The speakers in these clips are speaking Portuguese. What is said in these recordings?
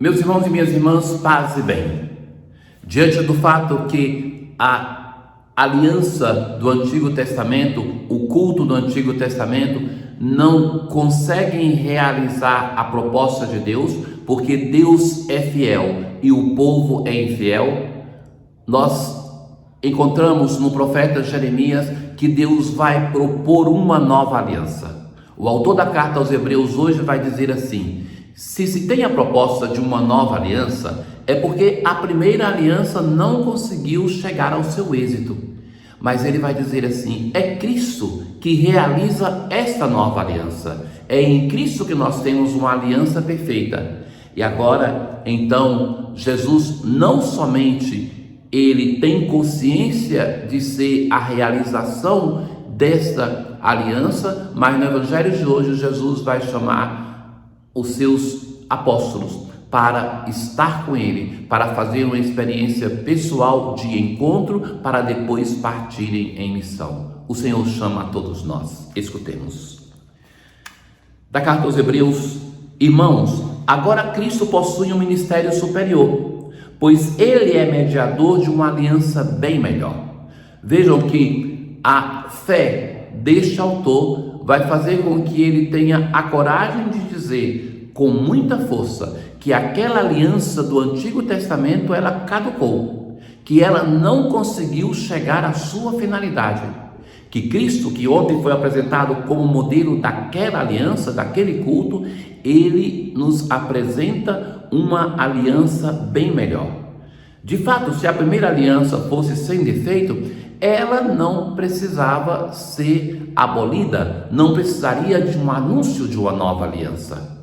Meus irmãos e minhas irmãs, paz e bem. Diante do fato que a aliança do Antigo Testamento, o culto do Antigo Testamento, não conseguem realizar a proposta de Deus, porque Deus é fiel e o povo é infiel, nós encontramos no profeta Jeremias que Deus vai propor uma nova aliança. O autor da carta aos Hebreus hoje vai dizer assim: se tem a proposta de uma nova aliança, é porque a primeira aliança não conseguiu chegar ao seu êxito. Mas ele vai dizer assim: é Cristo que realiza esta nova aliança. É em Cristo que nós temos uma aliança perfeita. E agora, então, Jesus não somente ele tem consciência de ser a realização desta aliança, mas no Evangelho de hoje Jesus vai chamar os seus apóstolos para estar com ele, para fazer uma experiência pessoal de encontro, para depois partirem em missão. O Senhor chama a todos nós. Escutemos. Da carta aos Hebreus: irmãos, agora Cristo possui um ministério superior, pois ele é mediador de uma aliança bem melhor. Vejam que a fé deste autor vai fazer com que ele tenha a coragem de dizer com muita força que aquela aliança do Antigo Testamento ela caducou, que ela não conseguiu chegar à sua finalidade, que Cristo, que ontem foi apresentado como modelo daquela aliança, daquele culto, ele nos apresenta uma aliança bem melhor. De fato, se a primeira aliança fosse sem defeito, ela não precisava ser abolida, não precisaria de um anúncio de uma nova aliança.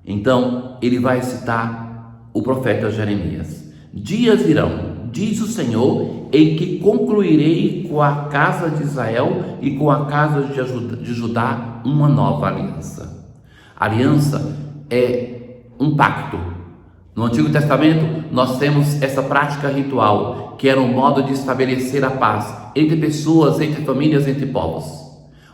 Então, ele vai citar o profeta Jeremias: dias virão, diz o Senhor, em que concluirei com a casa de Israel e com a casa de Judá uma nova aliança. A aliança é um pacto. No Antigo Testamento, nós temos essa prática ritual, que era um modo de estabelecer a paz entre pessoas, entre famílias, entre povos.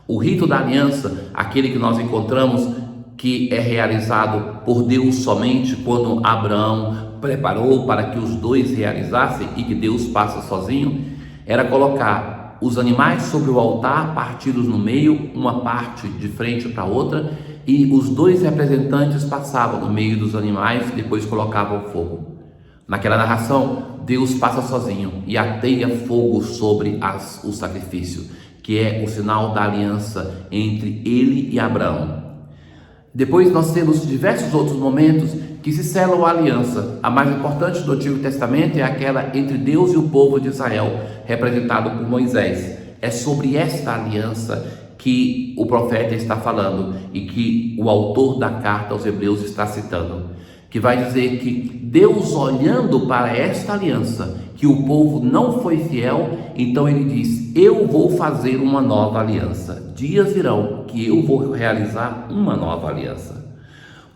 O rito da aliança, aquele que nós encontramos, que é realizado por Deus somente quando Abraão preparou para que os dois realizassem e que Deus passa sozinho, era colocar os animais sobre o altar, partidos no meio, uma parte de frente para a outra, e os dois representantes passavam no meio dos animais e depois colocavam fogo. Naquela narração, Deus passa sozinho e ateia fogo sobre o sacrifício, que é o sinal da aliança entre ele e Abraão. Depois nós temos diversos outros momentos que se selam a aliança. A mais importante do Antigo Testamento é aquela entre Deus e o povo de Israel, representado por Moisés. É sobre esta aliança que o profeta está falando e que o autor da carta aos Hebreus está citando, que vai dizer que Deus, olhando para esta aliança, que o povo não foi fiel, então ele diz: eu vou fazer uma nova aliança. Dias virão que eu vou realizar uma nova aliança,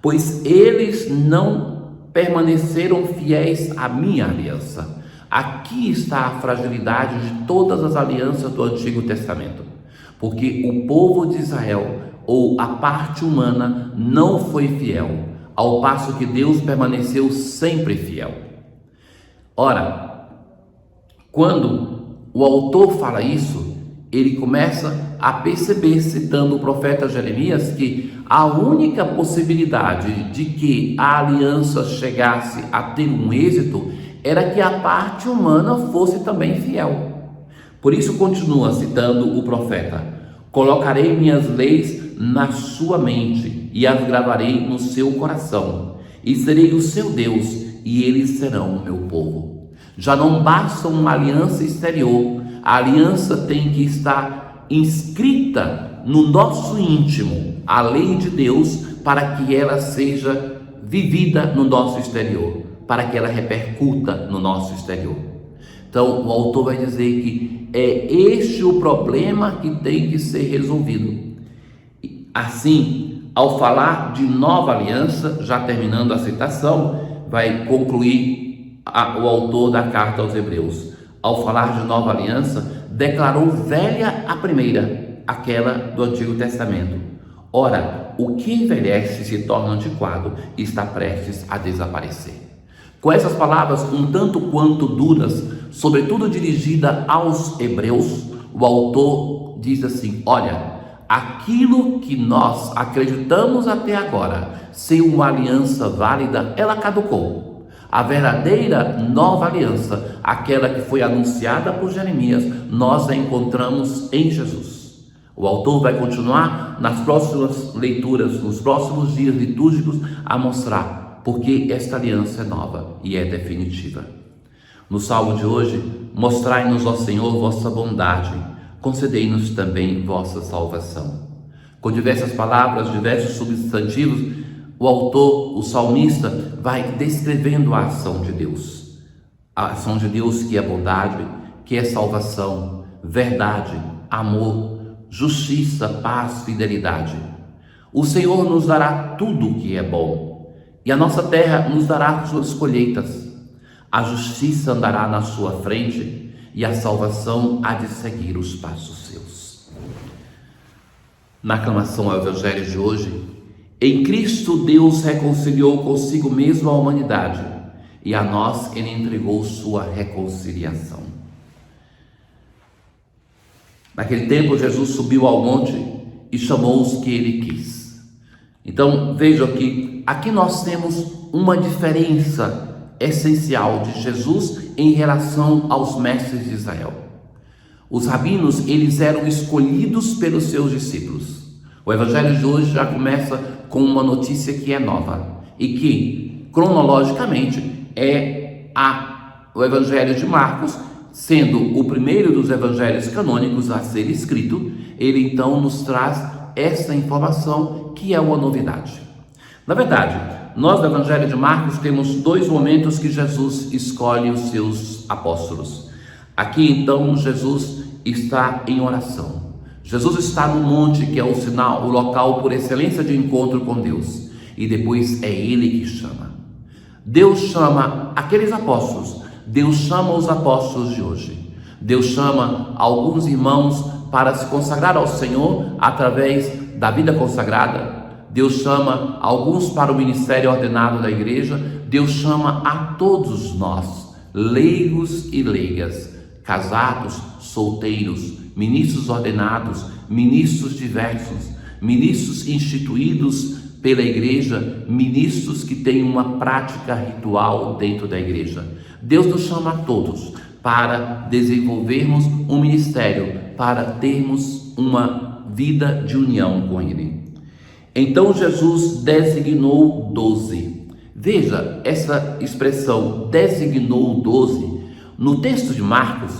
pois eles não permaneceram fiéis à minha aliança. Aqui está a fragilidade de todas as alianças do Antigo Testamento, porque o povo de Israel, ou a parte humana, não foi fiel, ao passo que Deus permaneceu sempre fiel. Ora, quando o autor fala isso, ele começa a perceber, citando o profeta Jeremias, que a única possibilidade de que a aliança chegasse a ter um êxito era que a parte humana fosse também fiel. Por isso continua citando o profeta: colocarei minhas leis na sua mente e as gravarei no seu coração, e serei o seu Deus e eles serão o meu povo. Já não basta uma aliança exterior, a aliança tem que estar inscrita no nosso íntimo, a lei de Deus, para que ela seja vivida no nosso exterior, para que ela repercuta no nosso exterior. Então o autor vai dizer que é este o problema que tem que ser resolvido. Assim, ao falar de nova aliança, já terminando a citação, vai concluir o autor da carta aos Hebreus. Ao falar de nova aliança, declarou velha a primeira, aquela do Antigo Testamento. Ora, o que envelhece se torna antiquado e está prestes a desaparecer. Com essas palavras, um tanto quanto duras, sobretudo dirigida aos hebreus, o autor diz assim: olha, aquilo que nós acreditamos até agora ser uma aliança válida, ela caducou. A verdadeira nova aliança, aquela que foi anunciada por Jeremias, nós a encontramos em Jesus. O autor vai continuar nas próximas leituras, nos próximos dias litúrgicos, a mostrar porque esta aliança é nova e é definitiva. No salmo de hoje, mostrai-nos, ó Senhor, vossa bondade, concedei-nos também vossa salvação. Com diversas palavras, diversos substantivos, o autor, o salmista, vai descrevendo a ação de Deus. A ação de Deus que é bondade, que é salvação, verdade, amor, justiça, paz, fidelidade. O Senhor nos dará tudo o que é bom, e a nossa terra nos dará suas colheitas. A justiça andará na sua frente, e a salvação há de seguir os passos seus. Na aclamação ao Evangelho de hoje, em Cristo Deus reconciliou consigo mesmo a humanidade, e a nós Ele entregou sua reconciliação. Naquele tempo, Jesus subiu ao monte e chamou os que Ele quis. Então, vejam que aqui nós temos uma diferença essencial de Jesus em relação aos mestres de Israel. Os rabinos, eles eram escolhidos pelos seus discípulos. O Evangelho de hoje já começa com uma notícia que é nova e que, cronologicamente, é o Evangelho de Marcos, sendo o primeiro dos evangelhos canônicos a ser escrito. Ele então nos traz essa informação que é uma novidade. Na verdade, nós no Evangelho de Marcos temos dois momentos que Jesus escolhe os seus apóstolos. Aqui então Jesus está em oração. Jesus está no monte, que é o sinal, o local por excelência de encontro com Deus. E depois é Ele que chama. Deus chama aqueles apóstolos. Deus chama os apóstolos de hoje. Deus chama alguns irmãos para se consagrar ao Senhor através da vida consagrada. Deus chama alguns para o ministério ordenado da igreja. Deus chama a todos nós, leigos e leigas, casados, solteiros, ministros ordenados, ministros diversos, ministros instituídos pela igreja, ministros que têm uma prática ritual dentro da igreja. Deus nos chama a todos para desenvolvermos um ministério, para termos uma vida de união com Ele. Então Jesus designou 12. Veja essa expressão, designou 12, no texto de Marcos,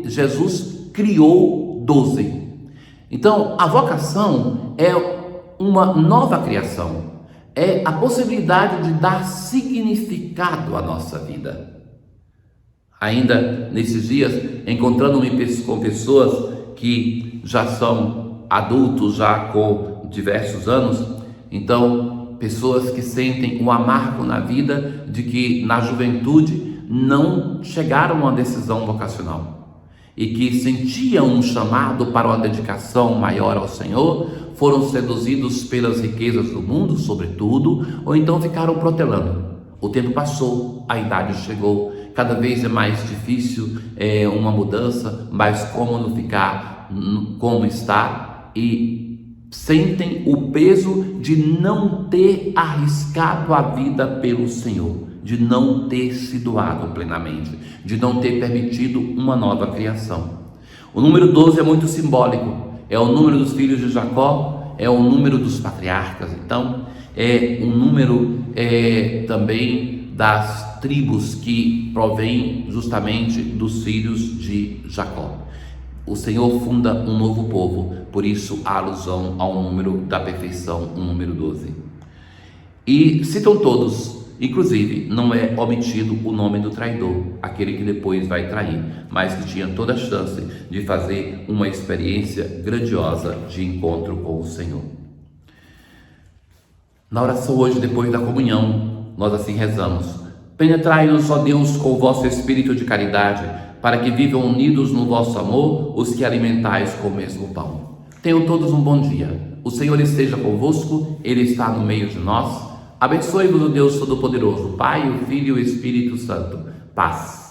Jesus criou 12. Então a vocação é uma nova criação. É a possibilidade de dar significado à nossa vida. Ainda nesses dias, encontrando-me com pessoas que já são adultos, já com diversos anos, então pessoas que sentem um amargo na vida de que na juventude não chegaram a uma decisão vocacional e que sentiam um chamado para uma dedicação maior ao Senhor, foram seduzidos pelas riquezas do mundo, sobretudo, ou então ficaram protelando. O tempo passou, a idade chegou, cada vez é mais difícil uma mudança, mais cômodo ficar como está, e sentem o peso de não ter arriscado a vida pelo Senhor, de não ter se doado plenamente, de não ter permitido uma nova criação. O número 12 é muito simbólico. É o número dos filhos de Jacó, é o número dos patriarcas, então é um número também das tribos que provém justamente dos filhos de Jacó. O Senhor funda um novo povo, por isso a alusão ao número da perfeição, o número 12. E citam todos, inclusive não é omitido o nome do traidor, aquele que depois vai trair, mas que tinha toda a chance de fazer uma experiência grandiosa de encontro com o Senhor. Na oração hoje, depois da comunhão, nós assim rezamos: penetrai-nos, ó Deus, com o vosso espírito de caridade, para que vivam unidos no vosso amor os que alimentais com o mesmo pão. Tenham todos um bom dia. O Senhor esteja convosco, Ele está no meio de nós. Abençoe-vos o Deus Todo-Poderoso, Pai, o Filho e o Espírito Santo. Paz.